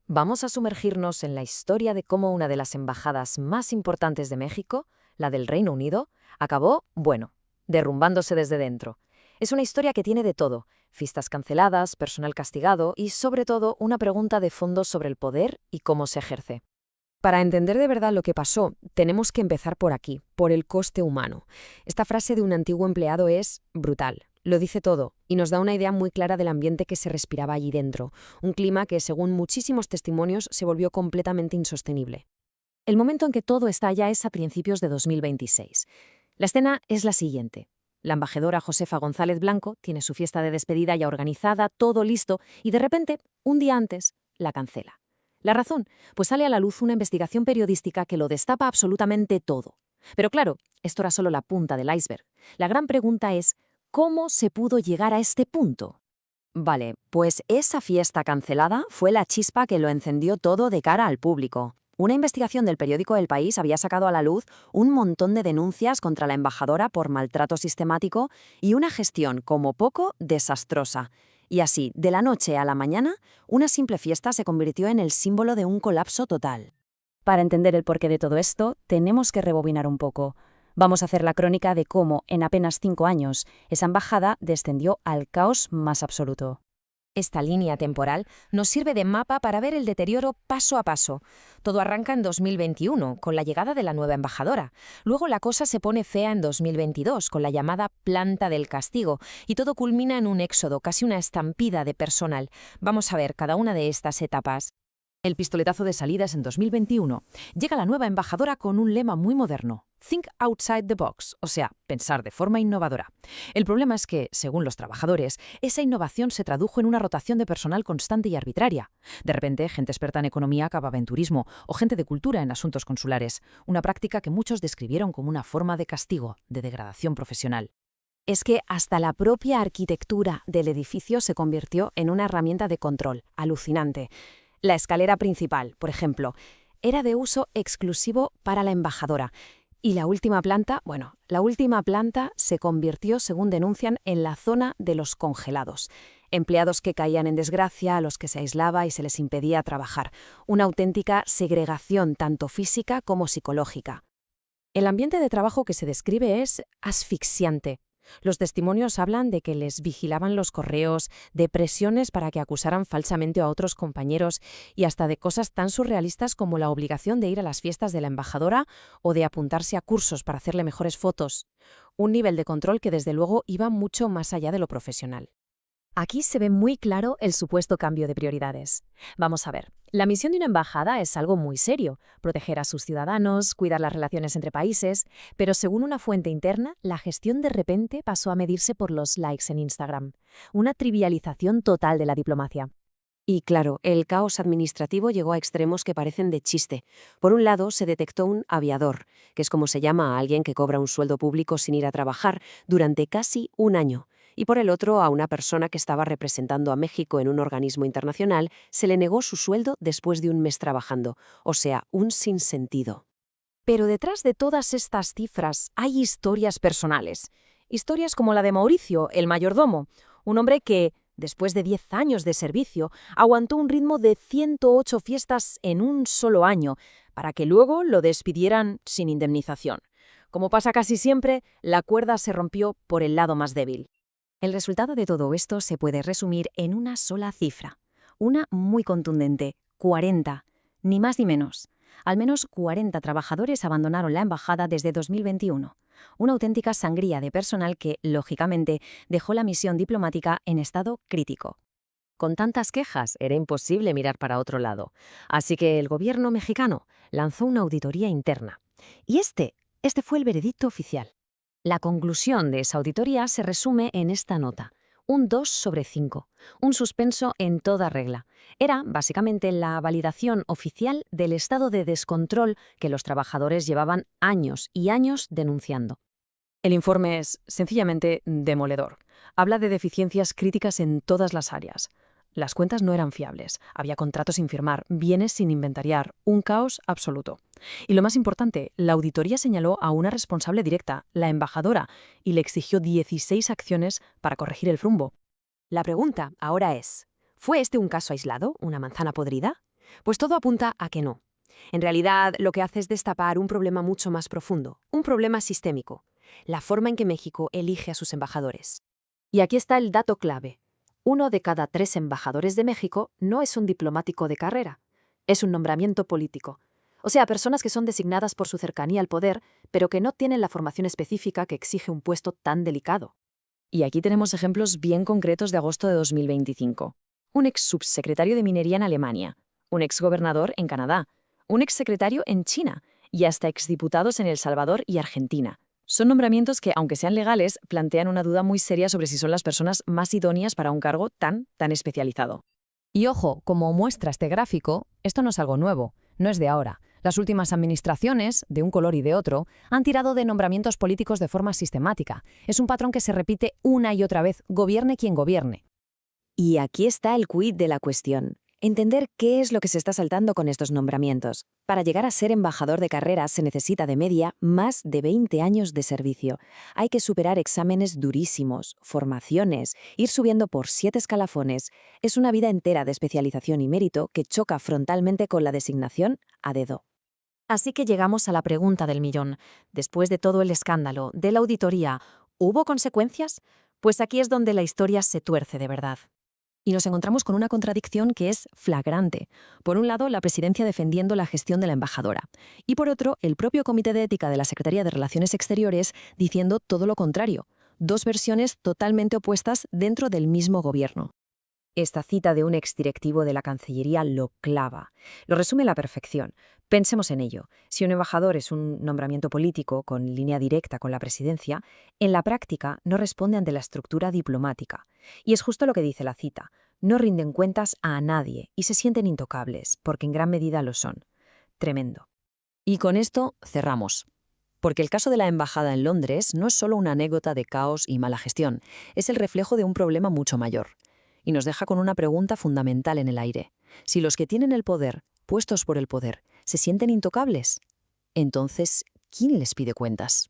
Vamos a sumergirnos en la historia de cómo una de las embajadas más importantes de México, la del Reino Unido, acabó, bueno, derrumbándose desde dentro. Es una historia que tiene de todo: fiestas canceladas, personal castigado y, sobre todo, una pregunta de fondo sobre el poder y cómo se ejerce. Para entender de verdad lo que pasó, tenemos que empezar por aquí, por el coste humano. Esta frase de un antiguo empleado es brutal. Lo dice todo y nos da una idea muy clara del ambiente que se respiraba allí dentro, un clima que, según muchísimos testimonios, se volvió completamente insostenible. El momento en que todo estalla es a principios de 2026. La escena es la siguiente. La embajadora Josefa González Blanco tiene su fiesta de despedida ya organizada, todo listo, y de repente, un día antes, la cancela. ¿La razón? Pues sale a la luz una investigación periodística que lo destapa absolutamente todo. Pero claro, esto era solo la punta del iceberg. La gran pregunta es, ¿cómo se pudo llegar a este punto? Vale, pues esa fiesta cancelada fue la chispa que lo encendió todo de cara al público. Una investigación del periódico El País había sacado a la luz un montón de denuncias contra la embajadora por maltrato sistemático y una gestión, como poco, desastrosa. Y así, de la noche a la mañana, una simple fiesta se convirtió en el símbolo de un colapso total. Para entender el porqué de todo esto, tenemos que rebobinar un poco. Vamos a hacer la crónica de cómo, en apenas 5 años, esa embajada descendió al caos más absoluto. Esta línea temporal nos sirve de mapa para ver el deterioro paso a paso. Todo arranca en 2021, con la llegada de la nueva embajadora. Luego la cosa se pone fea en 2022, con la llamada planta del castigo, y todo culmina en un éxodo, casi una estampida de personal. Vamos a ver cada una de estas etapas. El pistoletazo de salida es en 2021. Llega la nueva embajadora con un lema muy moderno: Think outside the box, o sea, pensar de forma innovadora. El problema es que, según los trabajadores, esa innovación se tradujo en una rotación de personal constante y arbitraria. De repente, gente experta en economía acababa en turismo, o gente de cultura en asuntos consulares, una práctica que muchos describieron como una forma de castigo, de degradación profesional. Es que hasta la propia arquitectura del edificio se convirtió en una herramienta de control, alucinante. La escalera principal, por ejemplo, era de uso exclusivo para la embajadora. Y la última planta, la última planta se convirtió, según denuncian, en la zona de los congelados. Empleados que caían en desgracia, a los que se aislaba y se les impedía trabajar. Una auténtica segregación, tanto física como psicológica. El ambiente de trabajo que se describe es asfixiante. Los testimonios hablan de que les vigilaban los correos, de presiones para que acusaran falsamente a otros compañeros y hasta de cosas tan surrealistas como la obligación de ir a las fiestas de la embajadora o de apuntarse a cursos para hacerle mejores fotos. Un nivel de control que desde luego iba mucho más allá de lo profesional. Aquí se ve muy claro el supuesto cambio de prioridades. Vamos a ver, la misión de una embajada es algo muy serio: proteger a sus ciudadanos, cuidar las relaciones entre países, pero según una fuente interna, la gestión de repente pasó a medirse por los likes en Instagram. Una trivialización total de la diplomacia. Y claro, el caos administrativo llegó a extremos que parecen de chiste. Por un lado, se detectó un aviador, que es como se llama a alguien que cobra un sueldo público sin ir a trabajar durante casi un año. Y por el otro, a una persona que estaba representando a México en un organismo internacional, se le negó su sueldo después de un mes trabajando. O sea, un sinsentido. Pero detrás de todas estas cifras hay historias personales. Historias como la de Mauricio, el mayordomo, un hombre que, después de 10 años de servicio, aguantó un ritmo de 108 fiestas en un solo año, para que luego lo despidieran sin indemnización. Como pasa casi siempre, la cuerda se rompió por el lado más débil. El resultado de todo esto se puede resumir en una sola cifra, una muy contundente: 40, ni más ni menos. Al menos 40 trabajadores abandonaron la embajada desde 2021. Una auténtica sangría de personal que, lógicamente, dejó la misión diplomática en estado crítico. Con tantas quejas, era imposible mirar para otro lado. Así que el gobierno mexicano lanzó una auditoría interna. Y este fue el veredicto oficial. La conclusión de esa auditoría se resume en esta nota: un 2/5, un suspenso en toda regla. Era, básicamente, la validación oficial del estado de descontrol que los trabajadores llevaban años y años denunciando. El informe es, sencillamente, demoledor. Habla de deficiencias críticas en todas las áreas. Las cuentas no eran fiables, había contratos sin firmar, bienes sin inventariar, un caos absoluto. Y lo más importante, la auditoría señaló a una responsable directa, la embajadora, y le exigió 16 acciones para corregir el rumbo. La pregunta ahora es: ¿fue este un caso aislado, una manzana podrida? Pues todo apunta a que no. En realidad, lo que hace es destapar un problema mucho más profundo, un problema sistémico, la forma en que México elige a sus embajadores. Y aquí está el dato clave. 1 de cada 3 embajadores de México no es un diplomático de carrera, es un nombramiento político. O sea, personas que son designadas por su cercanía al poder, pero que no tienen la formación específica que exige un puesto tan delicado. Y aquí tenemos ejemplos bien concretos de agosto de 2025. Un ex subsecretario de Minería en Alemania, un ex gobernador en Canadá, un ex secretario en China y hasta exdiputados en El Salvador y Argentina. Son nombramientos que, aunque sean legales, plantean una duda muy seria sobre si son las personas más idóneas para un cargo tan especializado. Y ojo, como muestra este gráfico, esto no es algo nuevo, no es de ahora. Las últimas administraciones, de un color y de otro, han tirado de nombramientos políticos de forma sistemática. Es un patrón que se repite una y otra vez, gobierne quien gobierne. Y aquí está el quid de la cuestión. Entender qué es lo que se está saltando con estos nombramientos. Para llegar a ser embajador de carrera se necesita de media más de 20 años de servicio. Hay que superar exámenes durísimos, formaciones, ir subiendo por 7 escalafones. Es una vida entera de especialización y mérito que choca frontalmente con la designación a dedo. Así que llegamos a la pregunta del millón. Después de todo el escándalo, de la auditoría, ¿hubo consecuencias? Pues aquí es donde la historia se tuerce de verdad. Y nos encontramos con una contradicción que es flagrante. Por un lado, la presidencia defendiendo la gestión de la embajadora. Y por otro, el propio Comité de Ética de la Secretaría de Relaciones Exteriores diciendo todo lo contrario. Dos versiones totalmente opuestas dentro del mismo gobierno. Esta cita de un exdirectivo de la Cancillería lo clava. Lo resume a la perfección. Pensemos en ello. Si un embajador es un nombramiento político con línea directa con la presidencia, en la práctica no responde ante la estructura diplomática. Y es justo lo que dice la cita. No rinden cuentas a nadie y se sienten intocables, porque en gran medida lo son. Tremendo. Y con esto cerramos. Porque el caso de la embajada en Londres no es solo una anécdota de caos y mala gestión, es el reflejo de un problema mucho mayor. Y nos deja con una pregunta fundamental en el aire. Si los que tienen el poder, puestos por el poder, se sienten intocables, entonces, ¿quién les pide cuentas?